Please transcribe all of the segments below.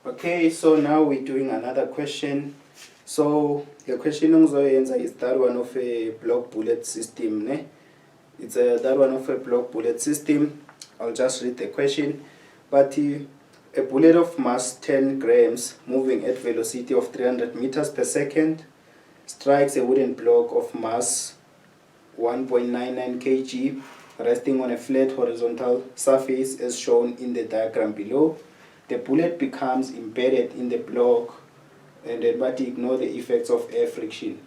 Okay, so now we're doing another question. So the question engizoyenza is that one of a block bullet system, ne? It's that one of a block bullet system. I'll just read the question. But a bullet of mass 10 grams moving at velocity of 300 meters per second strikes a wooden block of mass 1.99 kg resting on a flat horizontal surface as shown in the diagram below. The bullet becomes embedded in the block, and then but ignore the effects of air friction,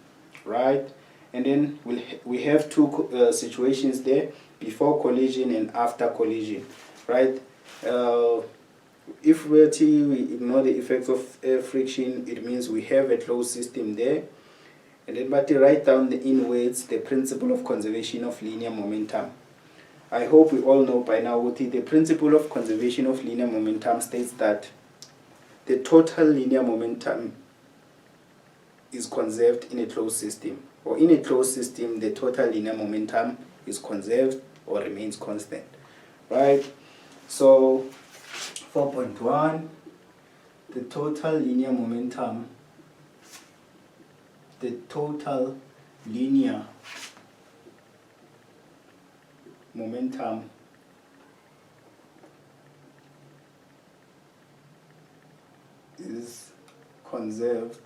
right? And then we have two situations there: before collision and after collision, right? If we ignore the effects of air friction, it means we have a closed system there. And then but write down in words the principle of conservation of linear momentum. I hope we all know by now what the principle of conservation of linear momentum states that the total linear momentum is conserved in a closed system, or in a closed system the total linear momentum is conserved or remains constant, right? So 4.1, the total linear momentum is conserved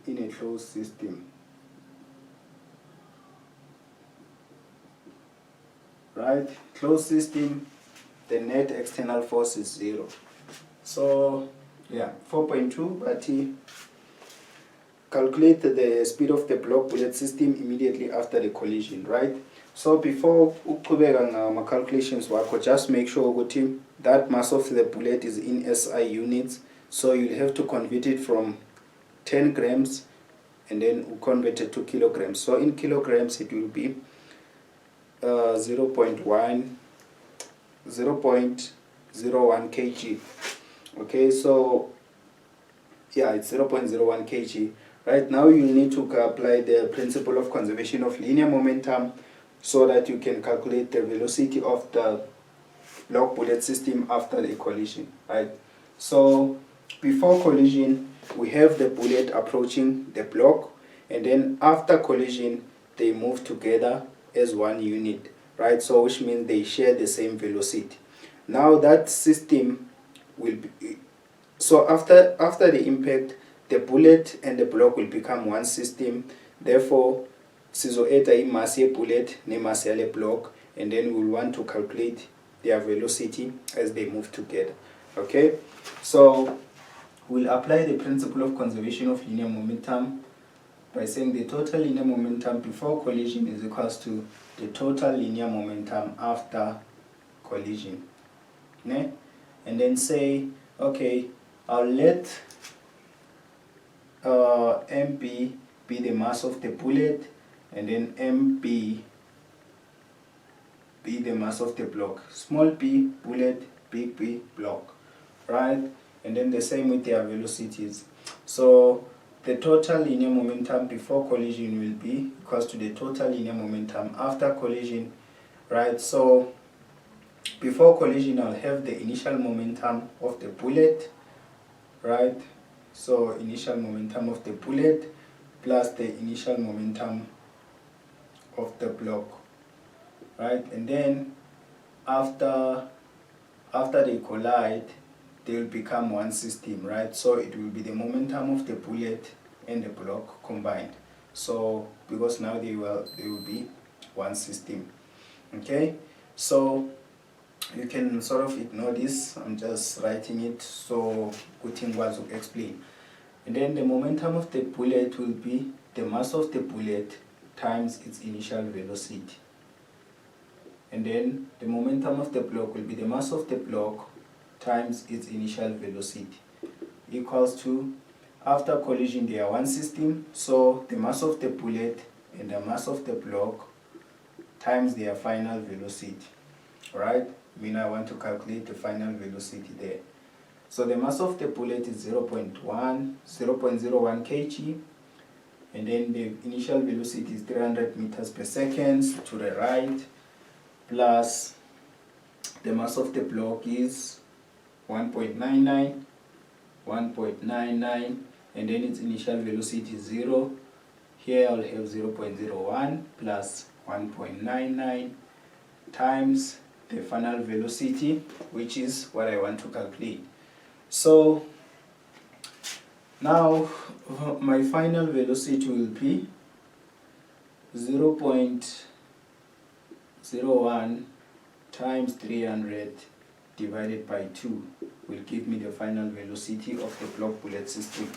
in a closed system, right? Closed system, the net external force is 0. So yeah, 4.2, but calculate the speed of the block bullet system immediately after the collision, right? So before uqhubeka my calculations wakho, just make sure that mass of the bullet is in SI units. So you'll have to convert it from 10 grams and then convert it to kilograms. So in kilograms it will be 0.01 kg. Okay, so yeah, it's 0.01 kg. Right now you need to apply the principle of conservation of linear momentum so that you can calculate the velocity of the block bullet system after the collision, right? So before collision we have the bullet approaching the block, and then after collision they move together as one unit, right? So which means they share the same velocity. Now that system will be, so after the impact, the bullet and the block will become one system. Therefore sizoeta imass ye-bullet nemass yale block, and then we'll want to calculate their velocity as they move together. Okay, so we'll apply the principle of conservation of linear momentum by saying the total linear momentum before collision is equals to the total linear momentum after collision. Ne? And then say, okay, I'll let MB be the mass of the bullet, and then MB be the mass of the block. Small b bullet, big B block, right? And then the same with their velocities. So the total linear momentum before collision will be equals to the total linear momentum after collision, right? So before collision I'll have the initial momentum of the bullet, right? So initial momentum of the bullet plus the initial momentum of the block, right? And then after they collide, they will become one system, right? So it will be the momentum of the bullet and the block combined. So because now they will be one system. Okay, so you can sort of ignore this. I'm just writing it so Kuting was to explain. And then the momentum of the bullet will be the mass of the bullet times its initial velocity. And then the momentum of the block will be the mass of the block times its initial velocity, equals to, after collision they are one system, so the mass of the bullet and the mass of the block times their final velocity, right? I mean, I want to calculate the final velocity there. So the mass of the bullet is 0.01 kg, and then the initial velocity is 300 meters per second to the right, plus the mass of the block is 1.99, 1.99, and then its initial velocity is 0. Here I'll have 0.01 plus 1.99 times the final velocity, which is what I want to calculate. So now my final velocity will be 0.01 times 300 divided by 2 will give me the final velocity of the block bullet system.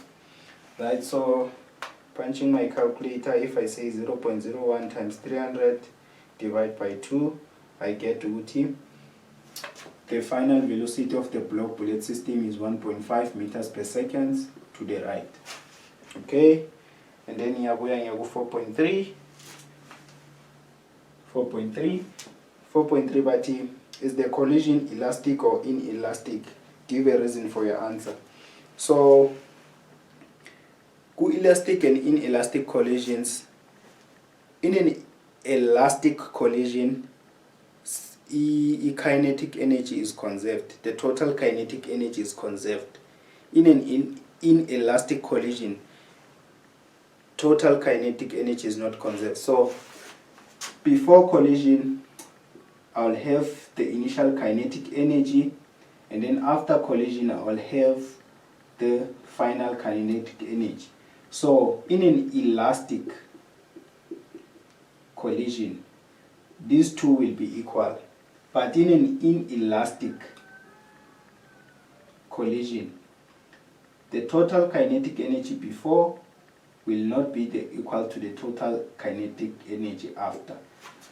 Right, so punching my calculator, if I say 0.01 times 300 divided by 2, I get UT. The final velocity of the block bullet system is 1.5 meters per second to the right. Okay, and then here we are 4.3. 4.3, but is the collision elastic or inelastic? Give a reason for your answer. So, elastic and inelastic collisions. In an elastic collision, kinetic energy is conserved. The total kinetic energy is conserved. In an inelastic collision, total kinetic energy is not conserved. So, before collision, I'll have the initial kinetic energy, and then after collision, I'll have the final kinetic energy. So, in an elastic collision, these two will be equal. But in an inelastic collision, the total kinetic energy before will not be equal to the total kinetic energy after.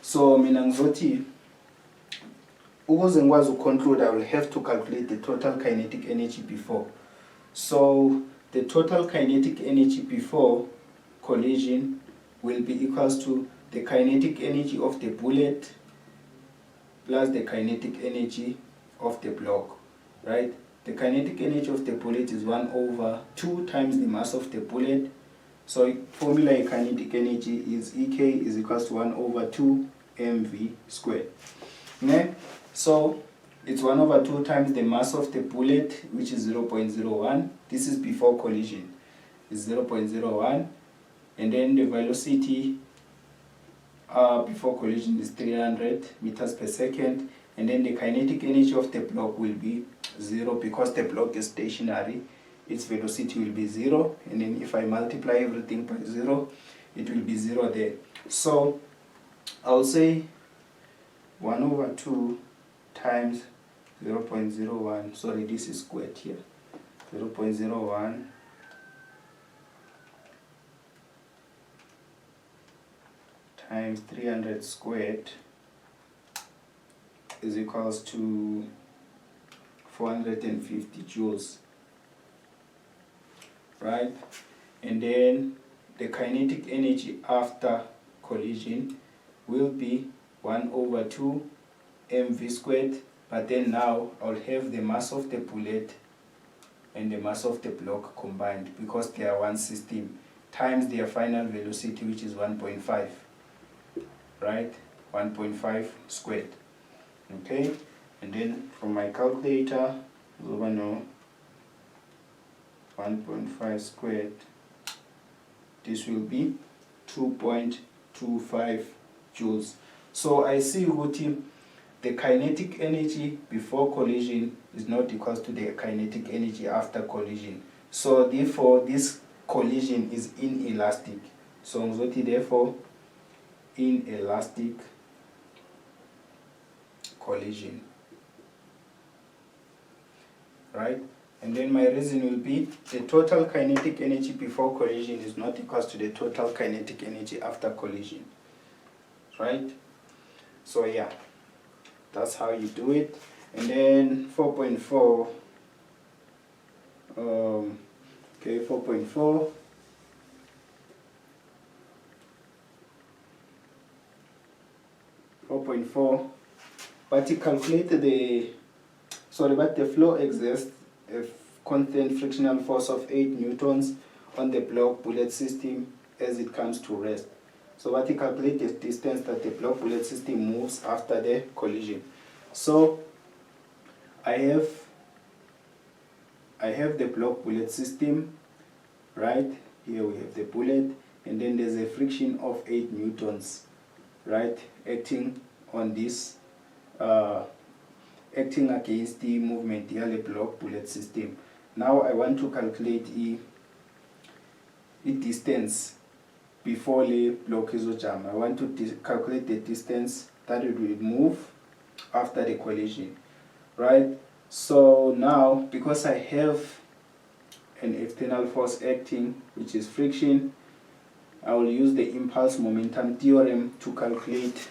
So mina ngizothi ukuze ngikwazi ukuconclude, I will have to calculate the total kinetic energy before. So the total kinetic energy before collision will be equals to the kinetic energy of the bullet plus the kinetic energy of the block, right? The kinetic energy of the bullet is 1/2 times the mass of the bullet. So formula of kinetic energy is EK is equals to 1/2 mv squared. Okay? So it's 1/2 times the mass of the bullet, which is 0.01. This is before collision. It's 0.01. And then the velocity before collision is 300 meters per second. And then the kinetic energy of the block will be 0 because the block is stationary. Its velocity will be 0, and then if I multiply everything by 0, it will be 0 there. So I'll say 1/2 times 0.01, sorry, this is squared here, 0.01 times 300 squared is equals to 450 joules. Right, and then the kinetic energy after collision will be 1/2 mv squared, but then now I'll have the mass of the bullet and the mass of the block combined because they are one system times their final velocity, which is 1.5, right? 1.5 squared. Okay, and then from my calculator, over now 1.5 squared, this will be 2.25 joules. So I see the kinetic energy before collision is not equal to the kinetic energy after collision. So therefore this collision is inelastic. So therefore inelastic collision. Right? And then my reason will be the total kinetic energy before collision is not equal to the total kinetic energy after collision. Right? So yeah, that's how you do it. And then 4.4, okay, 4.4. But you calculate the flow exerts a constant frictional force of 8 newtons on the block bullet system as it comes to rest. So what you calculate the distance that the block bullet system moves after the collision. So I have I have the block bullet system, right? Here we have the bullet, and then there's a friction of 8 newtons, right, acting on this, acting against the movement here, the block bullet system. Now I want to calculate the distance before the block is jam. I want to calculate the distance that it will move after the collision, right? So now, because I have an external force acting, which is friction, I will use the impulse momentum theorem to calculate.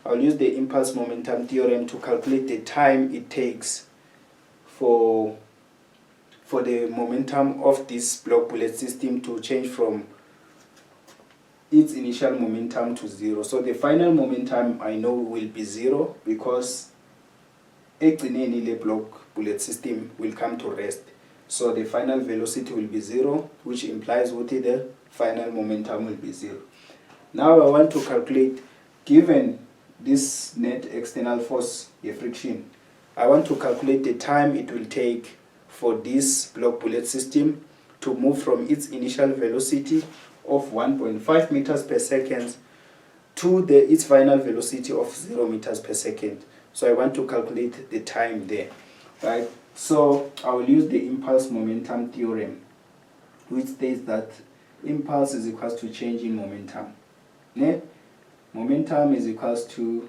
I'll use the impulse momentum theorem to calculate the time it takes for the momentum of this block bullet system to change from its initial momentum to 0. So the final momentum I know will be 0 because the block bullet system will come to rest. So the final velocity will be 0, which implies what the final momentum will be 0. Now I want to calculate, given this net external force, the friction, I want to calculate the time it will take for this block bullet system to move from its initial velocity of 1.5 meters per second to its final velocity of 0 meters per second. So I want to calculate the time there, right? So I will use the impulse momentum theorem, which states that impulse is equals to change in momentum. Momentum is equals to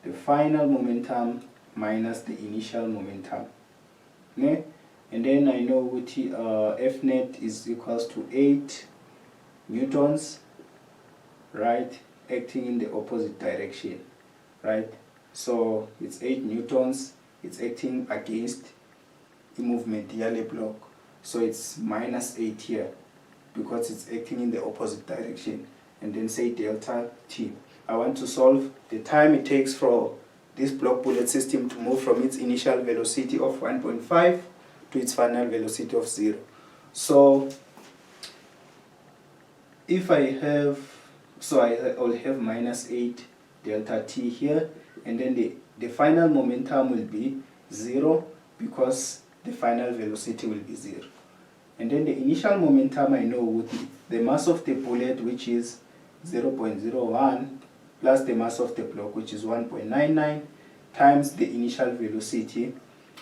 the final momentum minus the initial momentum. And then I know what F net is equals to 8 newtons, right, acting in the opposite direction, right? So it's 8 newtons, it's acting against the movement, yellow block. So it's minus 8 here because it's acting in the opposite direction. And then say delta T. I want to solve the time it takes for this block bullet system to move from its initial velocity of 1.5 to its final velocity of 0. So if I have, I'll have minus 8 delta T here, and then the final momentum will be 0 because the final velocity will be 0. And then the initial momentum I know would be the mass of the bullet, which is 0.01, plus the mass of the block, which is 1.99, times the initial velocity,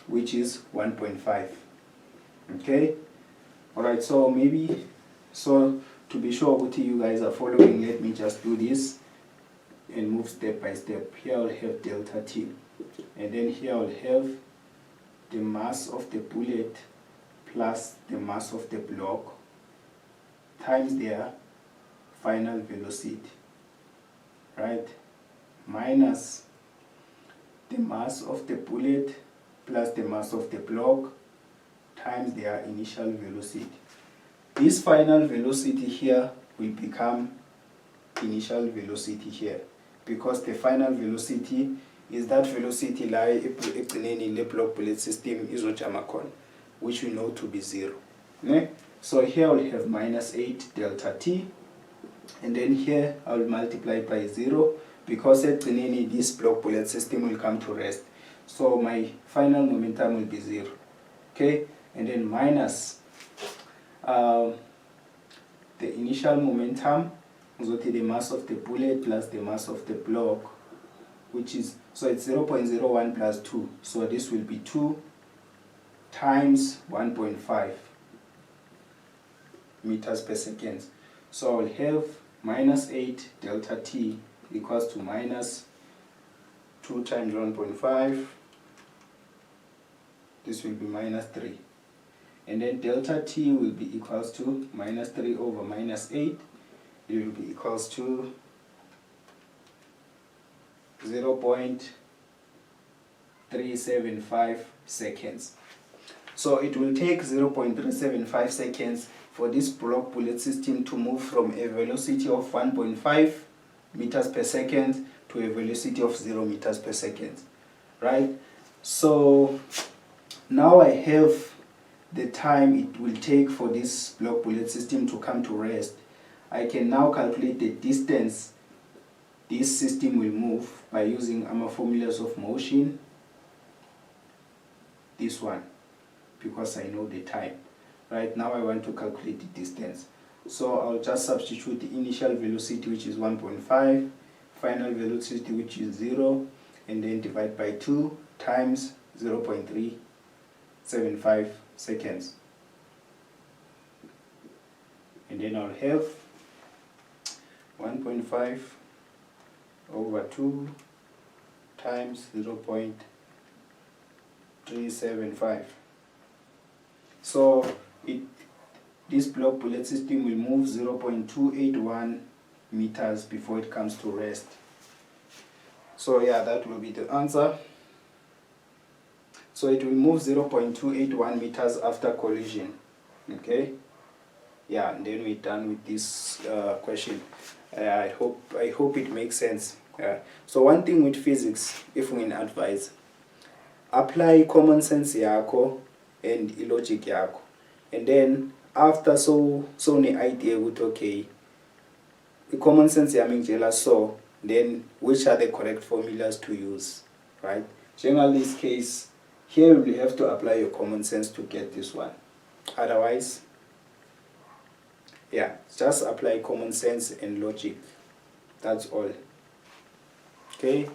which is 1.5. Okay? Alright, so to be sure what you guys are following, let me just do this and move step by step. Here I'll have delta T, and then here I'll have the mass of the bullet plus the mass of the block times their final velocity, right, minus the mass of the bullet plus the mass of the block times their initial velocity. This final velocity here will become initial velocity here, because the final velocity is that velocity in the block bullet system which we know to be 0. So here we'll have minus 8 delta T, and then here I will multiply by 0 because this block bullet system will come to rest. So my final momentum will be 0. Okay, and then minus the initial momentum, so the mass of the bullet plus the mass of the block, which is, so it's 0.01 plus 2, so this will be 2 times 1.5 meters per second. So I'll have minus 8 delta T equals to minus 2 times 1.5, this will be minus 3. And then delta T will be equals to minus 3 over minus 8, it will be equals to 0.375 seconds. So it will take 0.375 seconds for this block bullet system to move from a velocity of 1.5 meters per second to a velocity of 0 meters per second, right? So now I have the time it will take for this block bullet system to come to rest. I can now calculate the distance this system will move by using our formulas of motion. This one, because I know the time. Right now I want to calculate the distance. So I'll just substitute the initial velocity, which is 1.5, final velocity, which is 0, and then divide by 2 times 0.375 seconds. And then I'll have 1.5 over 2 times 0.375. So this block bullet system will move 0.281 meters before it comes to rest. So yeah, that will be the answer. So it will move 0.281 meters after collision. Okay. Yeah, and then we're done with this question. I hope it makes sense. So one thing with physics, if we advise, apply common sense yakho and logic yakho, and then after so ne idea with okay, the common sense yamingela, so then which are the correct formulas to use, right? Generally, this case here you will have to apply your common sense to get this one. Otherwise, yeah, just apply common sense and logic. That's all. Okay.